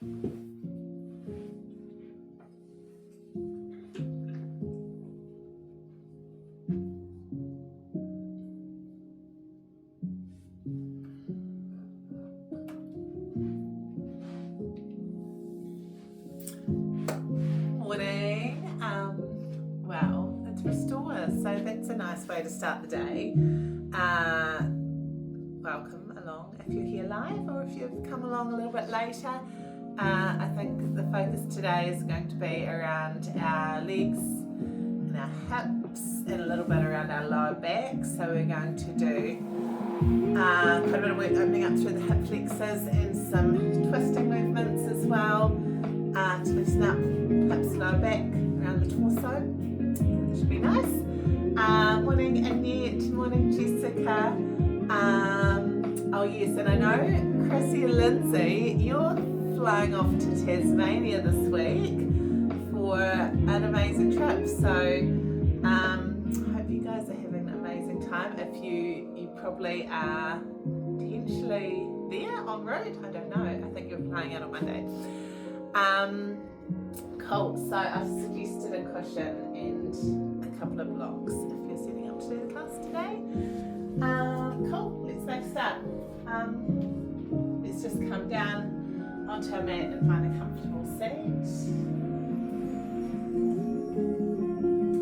Morning. Well, it's restore, so that's a nice way to start the day. Welcome along if you're here live, or if you've come along a little bit later. I think the focus today is going to be around our legs and our hips and a little bit around our lower back. So we're going to do quite a bit of work opening up through the hip flexors and some twisting movements as well to loosen up hips, lower back, around the torso. That should be nice. Morning Annette, morning Jessica. Oh yes, and I know Chrissy and Lindsay, you're flying off to Tasmania this week for an amazing trip. So hope you guys are having an amazing time. If you probably are potentially there en route, I don't know. I think you're flying out on Monday. Cool. So I've suggested a cushion and a couple of blocks if you're setting up to do the class today. Cool. Let's make a start. Let's just come down onto our mat and find a comfortable seat.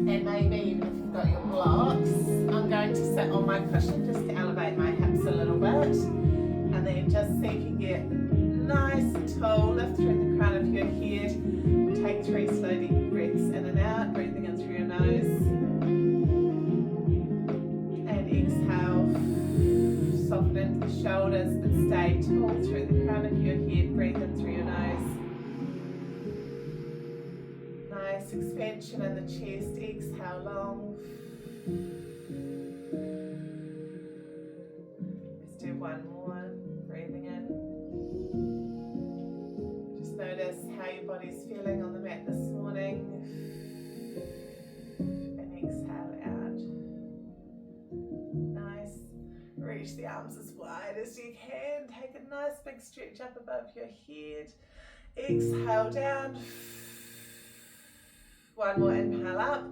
And maybe even if you've got your blocks, I'm going to sit on my cushion just to elevate my hips a little bit. And then just so you can get nice and tall, lift through the crown of your head. Take 3 slow deep breaths in and out, breathing in through your nose. And exhale. Soften into the shoulders, but stay tall through the crown of your head. Breathe in through your nose. Nice expansion in the chest. Exhale long. Let's do one more. Breathing in. Just notice how your body's feeling on the mat this morning. And exhale out. Nice. Reach the arms as wide as you can. Take a nice big stretch up above your head. Exhale down. One more inhale up.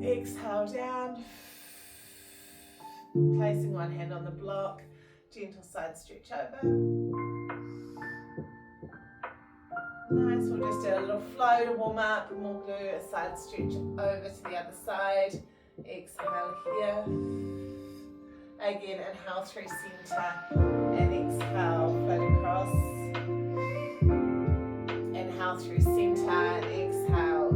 Exhale down. Placing one hand on the block. Gentle side stretch over. Nice. We'll just do a little flow to warm up. And we'll do a side stretch over to the other side. Exhale here. Again, inhale through center and exhale, float across. Inhale through center and exhale.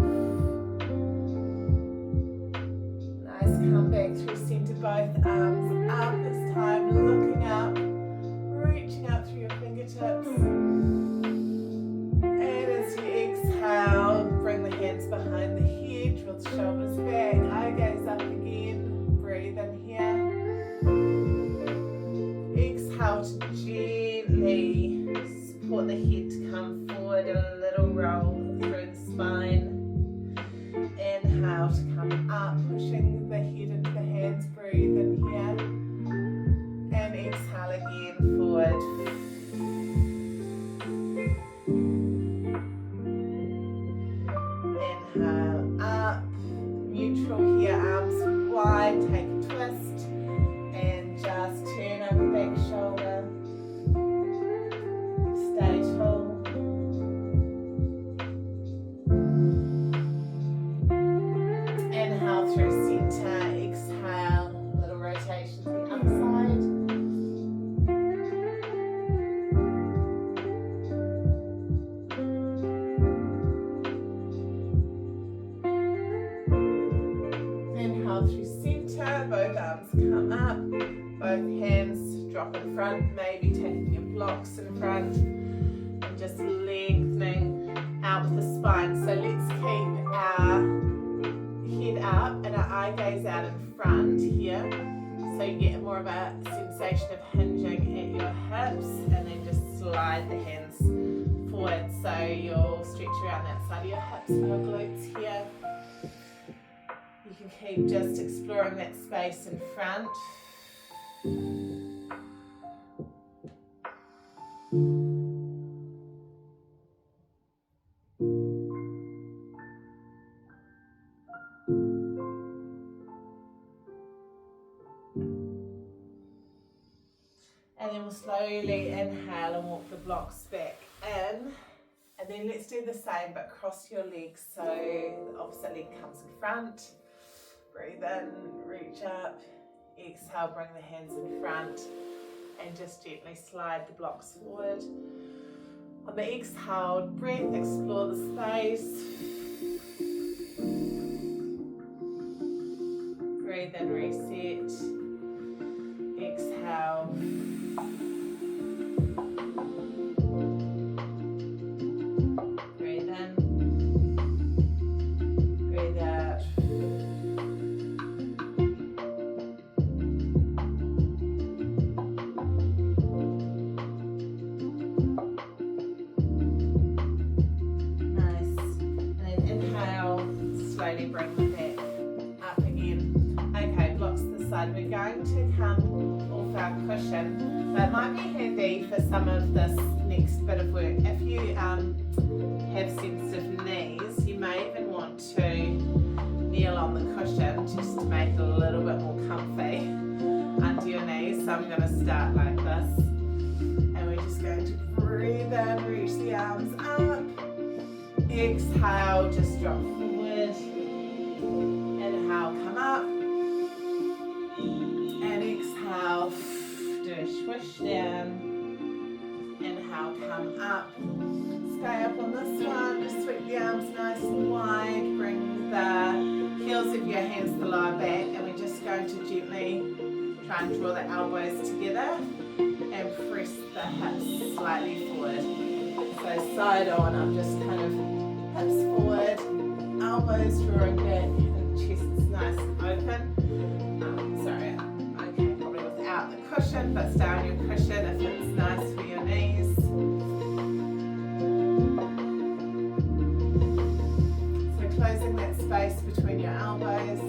Nice, come back through center, both arms up this time, looking up, reaching out through your fingertips. And as you exhale, bring the hands behind the head, draw the shoulders back, eye gaze up again, breathe in here. Exhale to gently support the head to come forward, a little roll through the spine. Inhale to come up, pushing the head into the hands, breathe in here. And exhale again, forward. Inhale up, neutral here, arms wide, take a twist. And just turn over back shoulder. Stay tall. Inhale through center, exhale, a little rotation to the other side. Inhale through center, both arms come up, both hands drop in front, maybe taking your blocks in front, and just lengthening out with the spine. So let's keep our head up and our eye gaze out in front here, so you get more of a sensation of hinging at your hips, and then just slide the hands forward so you'll stretch around that side of your hips and your glutes here. You can keep just exploring that space in front. And then we'll slowly inhale and walk the blocks back in. And then let's do the same, but cross your legs so the opposite leg comes in front. Breathe in, reach up. Exhale, bring the hands in front and just gently slide the blocks forward. On the exhaled breath, explore the space. Breathe in, reset. Exhale. Breathe in. Breathe out. Nice. And then inhale, slowly bring the back up again. Okay, blocks to the side. We're going to come off our cushion. So it might be handy for some of this next bit of work. If you have sensitive knees, you may even want to kneel on the cushion just to make it a little bit more comfy under your knees. So I'm going to start like this. And we're just going to breathe in, reach the arms up. Exhale, just drop forward. Inhale, come up. And exhale, do a swish down. Inhale, come up. Stay up on this one. Just sweep the arms nice and wide. Bring the heels of your hands to the lower back. And we're just going to gently try and draw the elbows together and press the hips slightly forward. So side on, I'm just kind of hips forward, elbows drawing back, and chest's nice and open. Sorry, okay, probably without the cushion, but stay on your cushion if it's nice for your knees. So closing that space between your elbows.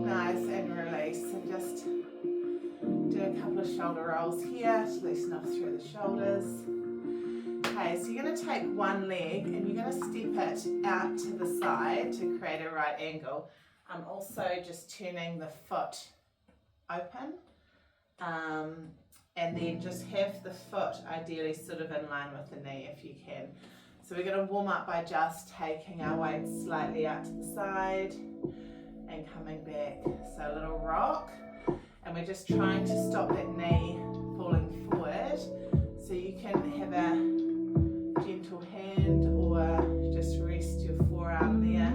Nice, and release. And just do a couple of shoulder rolls here to loosen off through the shoulders. Okay, so you're going to take one leg and you're going to step it out to the side to create a right angle. I'm also just turning the foot open, and then just have the foot ideally sort of in line with the knee if you can. So we're going to warm up by just taking our weight slightly out to the side and coming back. So a little rock, and we're just trying to stop that knee falling forward. So you can have a gentle hand or just rest your forearm there.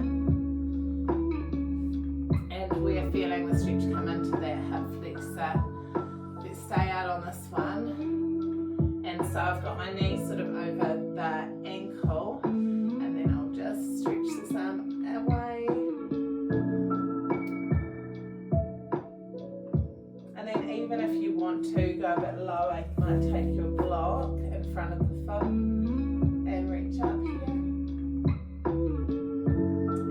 And we are feeling the stretch come into that hip flexor. Let's stay out on this one. And so I've got my knee sort of over the ankle, and then I'll just stretch this arm away. And then even if you want to go a bit lower, you might take your block in front of the foot and reach up here.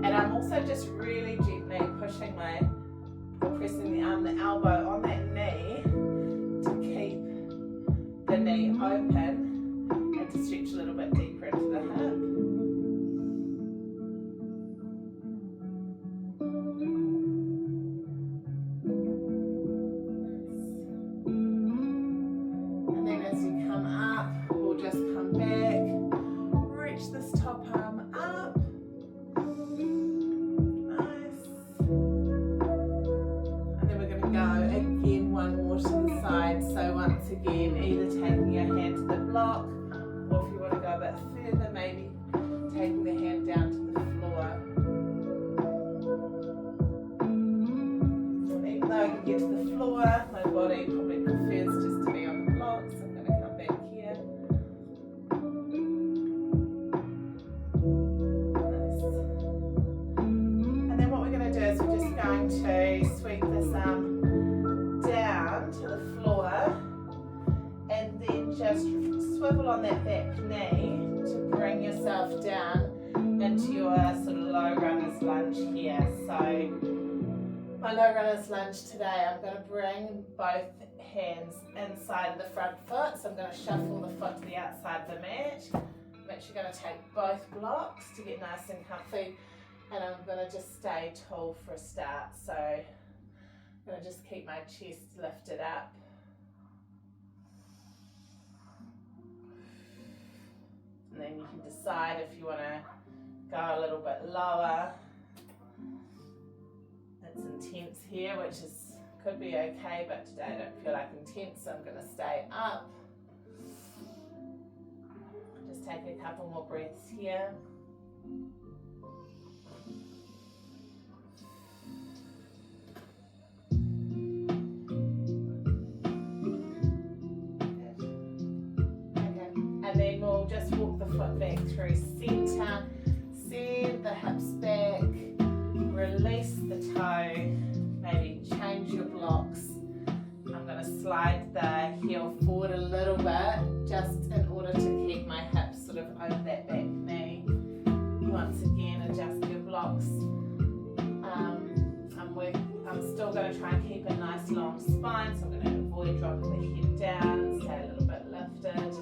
And I'm also just really gently pushing pressing the arm, the elbow on that knee to keep the knee open and to stretch a little bit deeper into the hip. And then as you come up, we'll just come back, reach this top arm up. Nice. And then we're going to go again one more to the side. So once again, either taking your hand to the block, or if you want to go a bit further, maybe taking the hand down to the floor. And even though I can get to the floor, my body probably prefers just to be on the block, so I'm going to come back here. Nice. And then what we're going to do is we're just going to sweep this arm down to the floor, and then just swivel on that back knee to bring yourself down into your sort of low runner's lunge here. So my low runner's lunge today, I'm going to bring both hands inside of the front foot. So I'm going to shuffle the foot to the outside of the mat. I'm actually going to take both blocks to get nice and comfy. And I'm going to just stay tall for a start. So I'm going to just keep my chest lifted up. And then you can decide if you want to go a little bit lower. It's intense here, which could be okay, but today I don't feel like intense, so I'm going to stay up. Just take a couple more breaths here. And then we'll just walk the foot back through centre, send the hips back, release the toe, maybe change your blocks. I'm going to slide the heel forward a little bit, just in order to keep my hips sort of over that back knee. Once again, adjust your blocks. I'm still going to try and keep a nice long spine, so I'm going to avoid dropping the head down, stay a little bit lifted.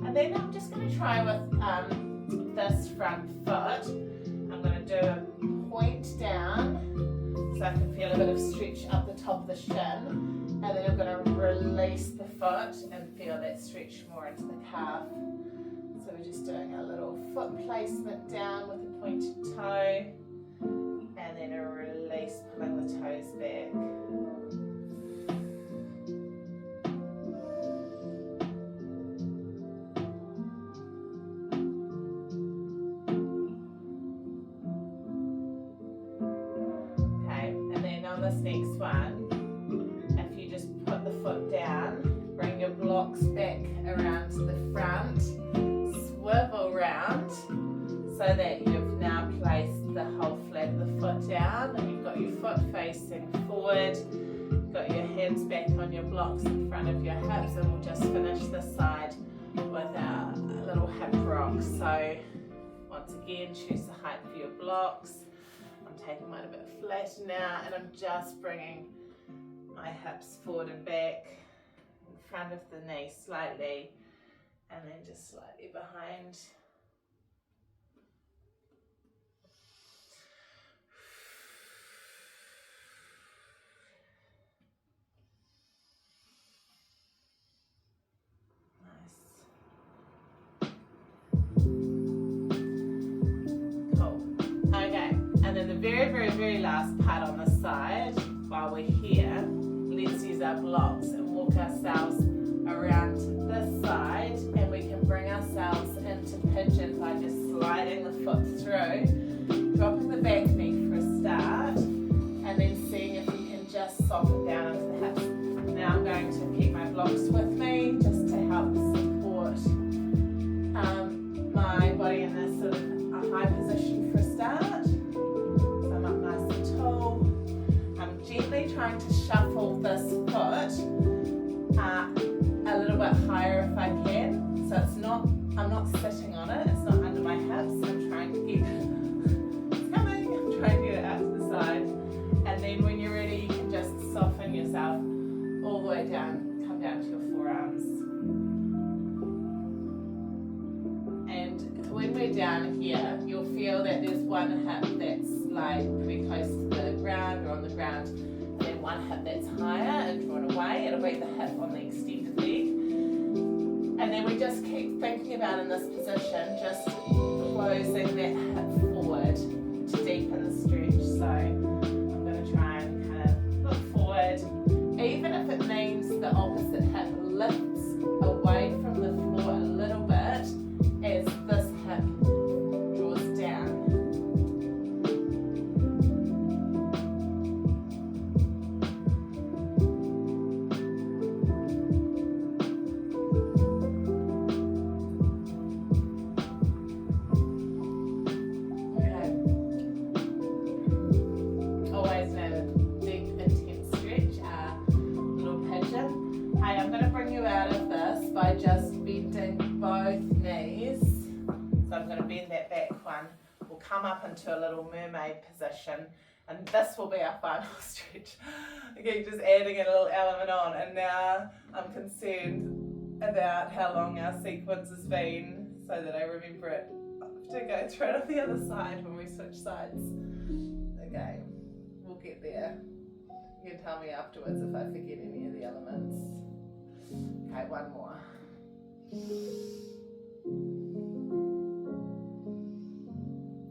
And then I'm just going to try with this front foot. I'm going to do a point down so I can feel a bit of stretch up the top of the shin. And then I'm going to release the foot and feel that stretch more into the calf. So we're just doing a little foot placement down with a pointed toe. And then a release, pulling the toes back. This next one, if you just put the foot down, bring your blocks back around to the front, swivel round so that you've now placed the whole flat of the foot down, and you've got your foot facing forward, you've got your hands back on your blocks in front of your hips, and we'll just finish this side with a little hip rock. So once again, choose the height for your blocks. I'm taking mine a bit flatter now, and I'm just bringing my hips forward and back in front of the knee slightly, and then just slightly behind. Very last part on the side, while we're here, let's use our blocks and walk ourselves around this side, and we can bring ourselves into pigeon by just sliding the foot through, dropping the back knee for a start, and then seeing if we can just soften down into the hips. Now I'm going to keep my blocks with me just to help support my body in this sort of a high position for a start. Gently trying to shuffle this foot a little bit higher if I can. So it's not, I'm not sitting on it, it's not under my hips. I'm trying to get, it's coming, I'm trying to get it out to the side. And then when you're ready, you can just soften yourself all the way down, come down to your forearms. And when we're down here, you'll feel that there's one hip that's like pretty close to the ground or on the ground, and then one hip that's higher and drawn away. It'll be the hip on the extended leg. And then we just keep thinking about in this position, just closing that hip forward to deepen the stretch. So I'm going to try and kind of look forward, even if it means the opposite hip lifts away from the floor a little bit as this hip draws down. come up into a little mermaid position, and this will be our final stretch. I keep just adding a little element on, and now I'm concerned about how long our sequence has been so that I remember it to go through it on the other side when we switch sides. Okay, we'll get there. You can tell me afterwards if I forget any of the elements. Okay, one more.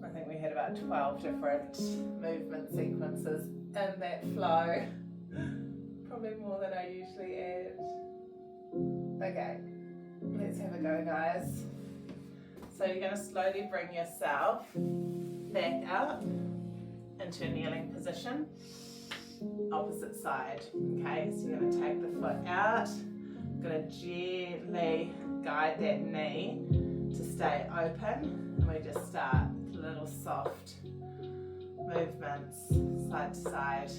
I think we had about 12 different movement sequences in that flow. Probably more than I usually add. Okay, let's have a go, guys. So you're going to slowly bring yourself back up into a kneeling position, opposite side. Okay, so you're going to take the foot out, going to gently guide that knee to stay open, and we just start little soft movements side to side.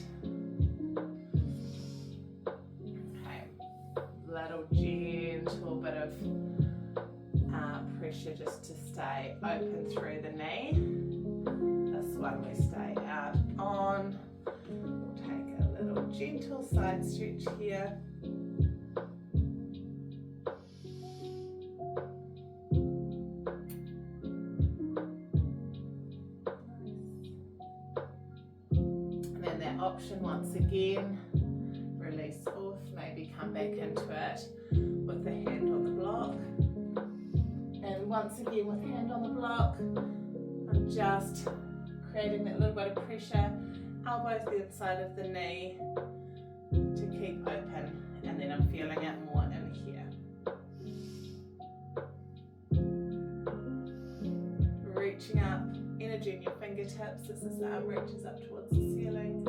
Okay, little gentle bit of pressure just to stay open through the knee. This one we stay out on. We'll take a little gentle side stretch here. And then that option once again, release off, maybe come back into it with the hand on the block. And once again with hand on the block, I'm just creating that little bit of pressure, elbows the inside of the knee to keep open, and then I'm feeling it more in here. Reaching up, energy in your fingertips as this arm reaches up towards the ceiling.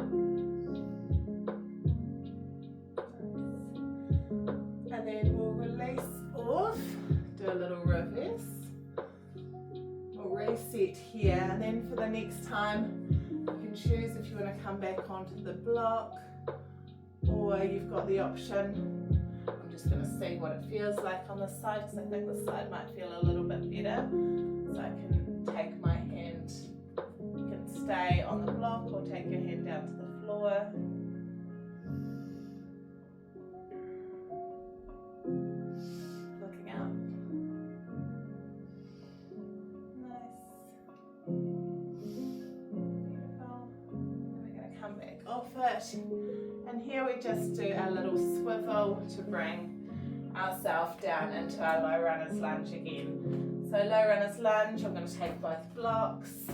And then we'll release off. Do a little reverse. We'll reset here, and then for the next time you can choose if you want to come back onto the block, or you've got the option. I'm just going to see what it feels like on this side, because I think this side might feel a little bit better. So I can take my hand, you can stay on the block or take your hand down to the floor. And here we just do a little swivel to bring ourselves down into our low runner's lunge again. So low runner's lunge, I'm going to take both blocks.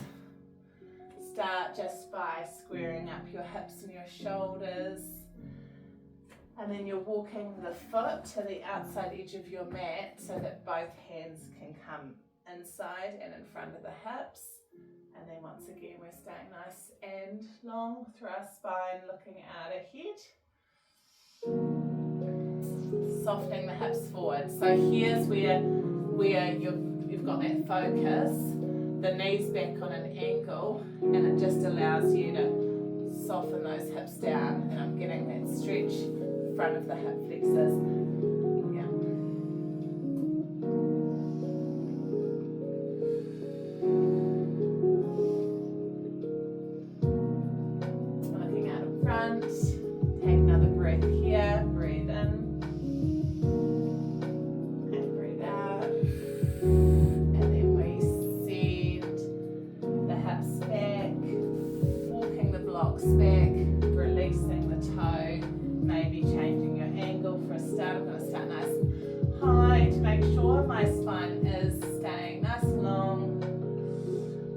Start just by squaring up your hips and your shoulders. And then you're walking the foot to the outside edge of your mat so that both hands can come inside and in front of the hips. And then once again, we're staying nice and long through our spine, looking out ahead. Softening the hips forward. So here's where you've got that focus. The knees back on an angle, and it just allows you to soften those hips down. And I'm getting that stretch in front of the hip flexors.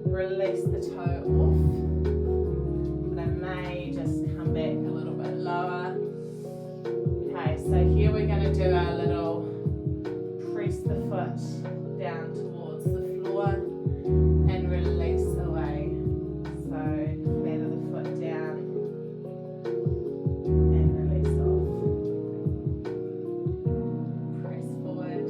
Release the toe off, but I may just come back a little bit lower. Okay, so here we're going to do our little press the foot down towards the floor and release away. So ladder the foot down and release off. Press forward.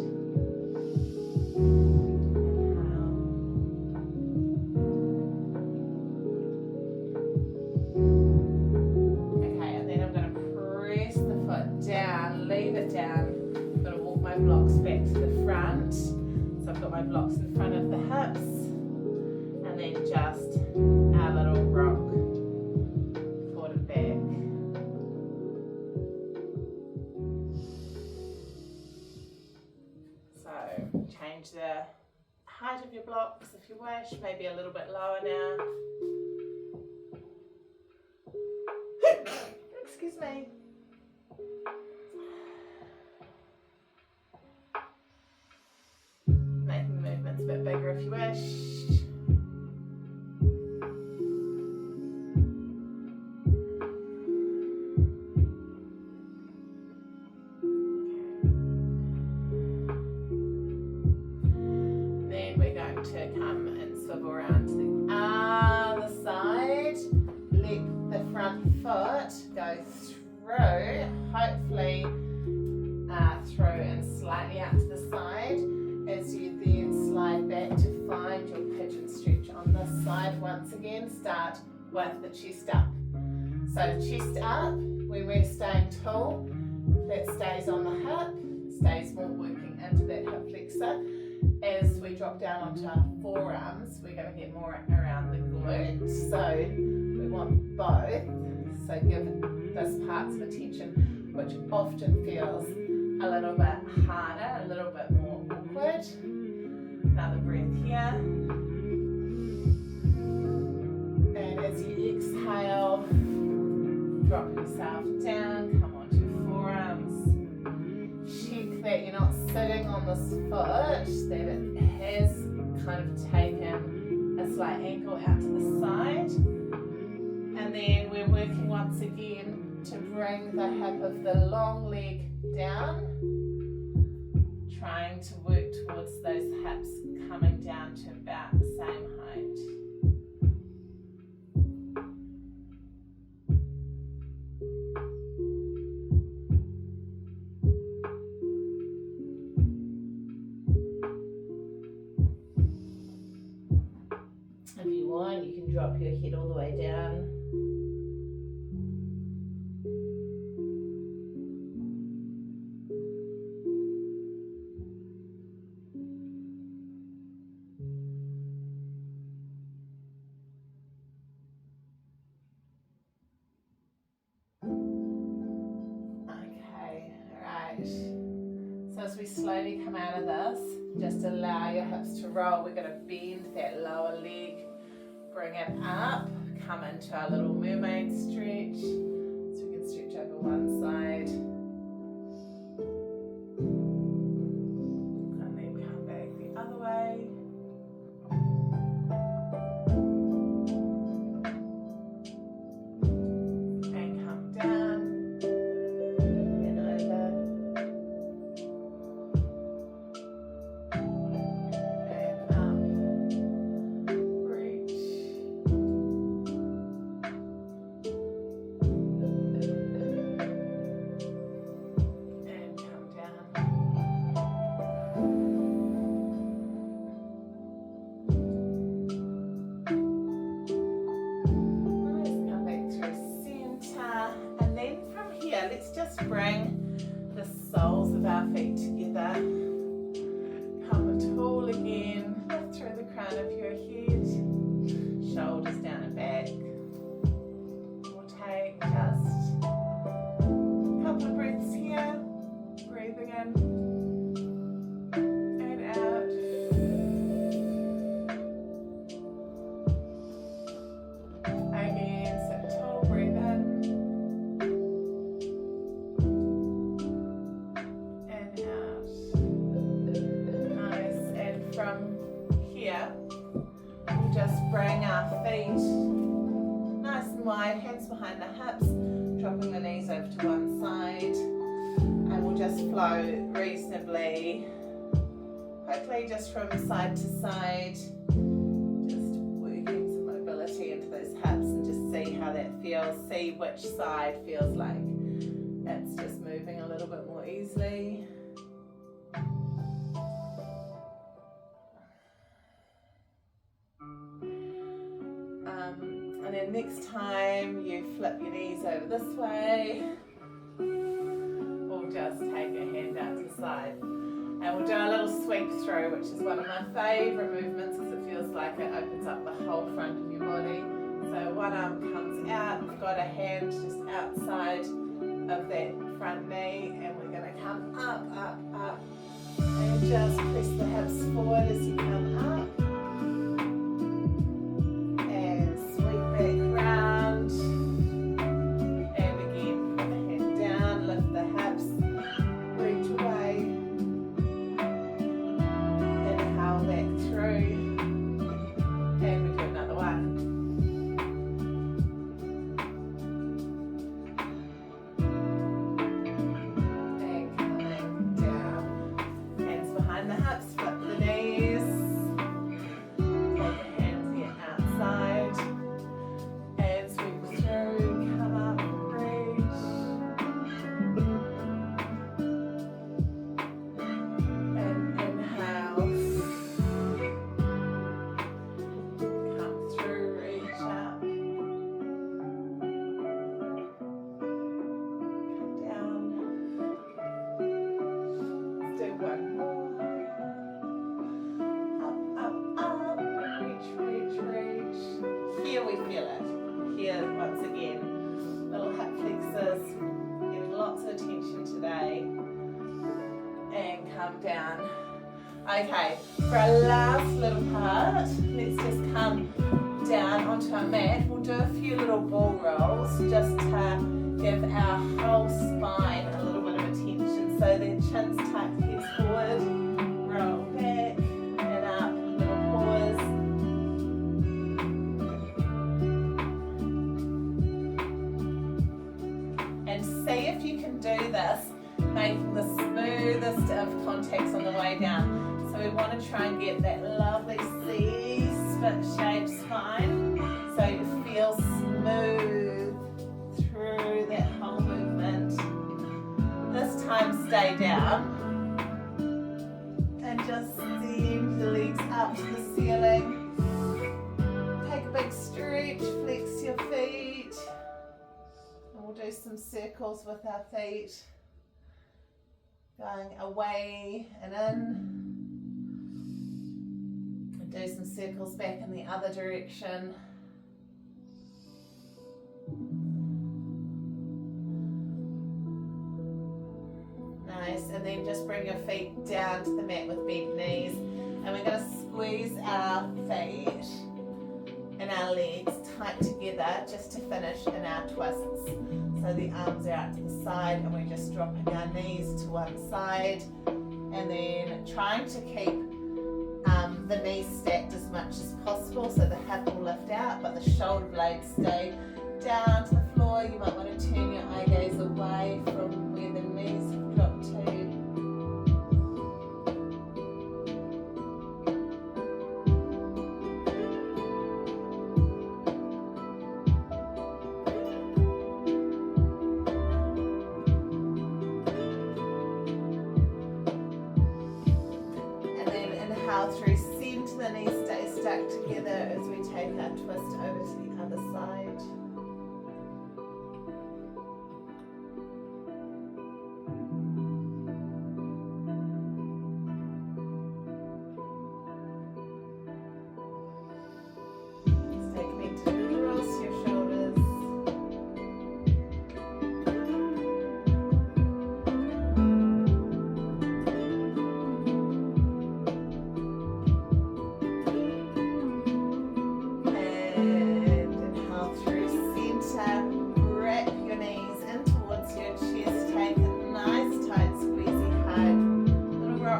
Blocks in front of the hips, and then just our little rock forward and back. So change the height of your blocks if you wish, maybe a little bit lower now. Excuse me. Making the movements a bit bigger if you wish. Then we're going to come and swivel around to the other side. Let the front foot go through, hopefully through and slightly out to the side, as you then slide back to find your pigeon stretch on this side. Once again, start with the chest up. So chest up, when we're staying tall, that stays on the hip, stays more working into that hip flexor. As we drop down onto our forearms, we're going to get more around the glutes. So we want both. So give this part some attention, which often feels a little bit harder, a little bit more awkward. Another breath here. And as you exhale, drop yourself down, come onto your forearms. Check that you're not sitting on this foot, that it has kind of taken a slight angle out to the side. And then we're working once again to bring the hip of the long leg down, trying to work towards those hips coming down to about the same height. If you want, you can drop your head all the way down. So as we slowly come out of this, just allow your hips to roll. We're going to bend that lower leg, bring it up, come into our little mermaid stretch. So we can stretch over one side. And then come back the other way. And come down. Let's just bring the soles of our feet together. Come tall again. Lift through the crown of your head. Shoulders down and back. We'll take just a couple of breaths here. Breathing in and out. Again, sit tall, breathe in. Bring our feet nice and wide, hands behind the hips, dropping the knees over to one side, and we'll just flow reasonably quickly just from side to side, just working some mobility into those hips and just see how that feels, see which side feels like it's just moving a little bit more easily. And then next time you flip your knees over this way, we'll just take a hand out to the side. And we'll do a little sweep through, which is one of my favourite movements because it feels feels like it opens up the whole front of your body. So one arm comes out, we've got a hand just outside of that front knee, and we're going to come up, up, up, and just press the hips forward as you come up, and sweep back round, and again, put the hand down, lift the hips, reach away, inhale back through, and we do another one. Here we feel it. Here, once again, little hip flexors, getting lots of attention today. And come down. Okay, for our last little part, let's just come down onto our mat. We'll do a few little ball rolls just to give our whole spine a little bit of attention. So then chin's tucked, heads forward, roll back and up, little pause. And see if you can do this, making the smoothest of contacts on the way down. So we want to try and get that lovely C-split shaped spine, so you feel smooth through that whole movement. This time stay down and just send the legs up to the ceiling. Take a big stretch, flex your feet. And we'll do some circles with our feet. Going away and in. And do some circles back in the other direction. Nice, and then just bring your feet down to the mat with bent knees. And we're going to squeeze our feet and our legs tight together just to finish in our twists. So the arms are out to the side and we're just dropping our knees to one side and then trying to keep the knees stacked as much as possible so the hip will lift out but the shoulder blades stay down to the floor. You might want to turn your eye gaze away from where the knees have dropped to. Through center, the knees stay stuck together as we take our twist over to the other side. Stay connected across your shoulders.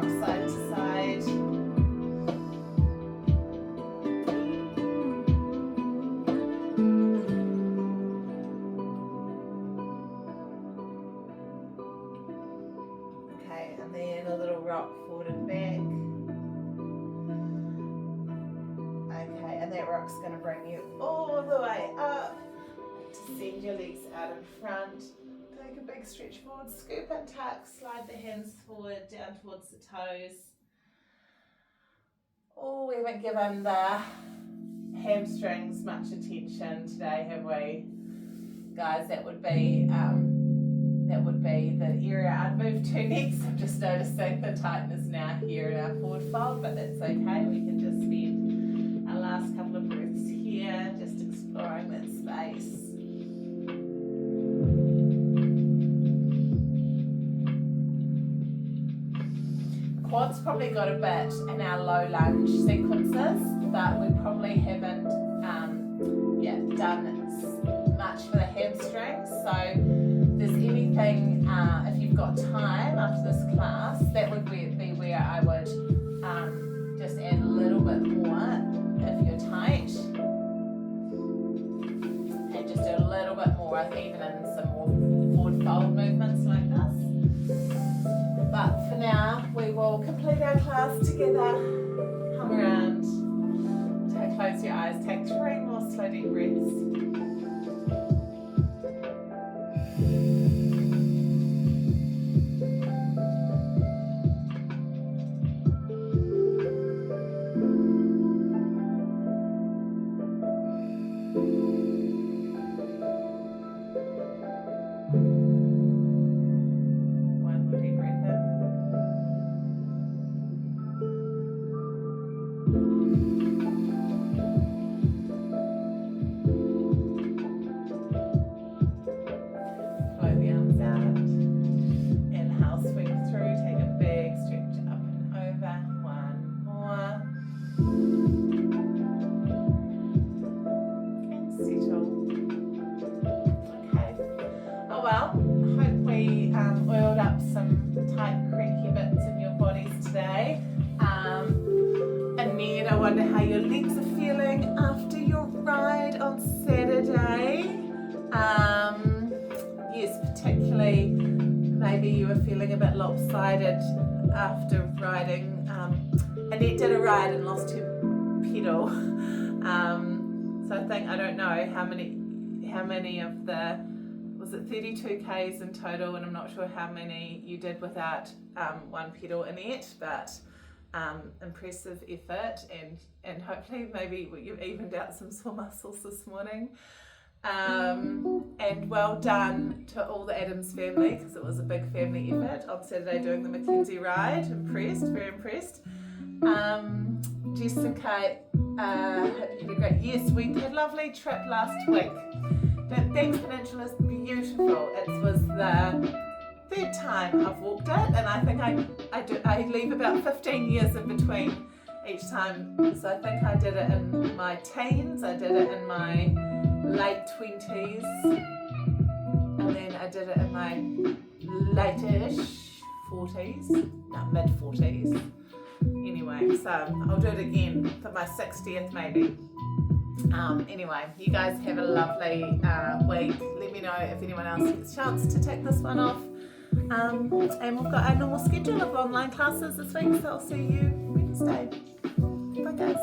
Side to side. Okay, and then a little rock forward and back. Okay, and that rock's going to bring you all the way up to send your legs out in front. Take a big stretch forward, scoop and tuck, slide the hands forward down towards the toes. Oh, we haven't given the hamstrings much attention today, have we? Guys, that would be the area I'd move to next. I'm just noticing the tightness now here in our forward fold, but that's okay. We can just spend last couple of breaths here, just exploring that space. Quads probably got a bit in our low lunge sequences, but we probably haven't done much for the hamstrings. So if there's anything, if you've got time after this class, that would be where I would just add a little bit more if you're tight, and just do a little bit more, even in some more forward fold movements like this. But for now, we will complete our class together. Come around, close your eyes, take 3 more slow deep breaths. I wonder how your legs are feeling after your ride on Saturday. Yes, particularly maybe you were feeling a bit lopsided after riding. Annette did a ride and lost her pedal. So I think, I don't know how many of the, was it 32 Ks in total, and I'm not sure how many you did without one pedal, Annette, but impressive effort, and hopefully maybe you've evened out some sore muscles this morning. And well done to all the Adams family, because it was a big family effort on Saturday doing the Mackenzie ride. Impressed, very impressed. Jess and Kate, hope you had a great, yes, we had a lovely trip last week. The Banks Peninsula is beautiful. It was the 3rd time I've walked it, and I think I leave about 15 years in between each time. So I think I did it in my teens, I did it in my late 20s, and then I did it in my late-ish 40s, no, mid-40s. Anyway, so I'll do it again for my 60th maybe. Anyway, you guys have a lovely week. Let me know if anyone else gets a chance to take this one off. And we've got our normal schedule of online classes this week, so I'll see you Wednesday. Bye guys.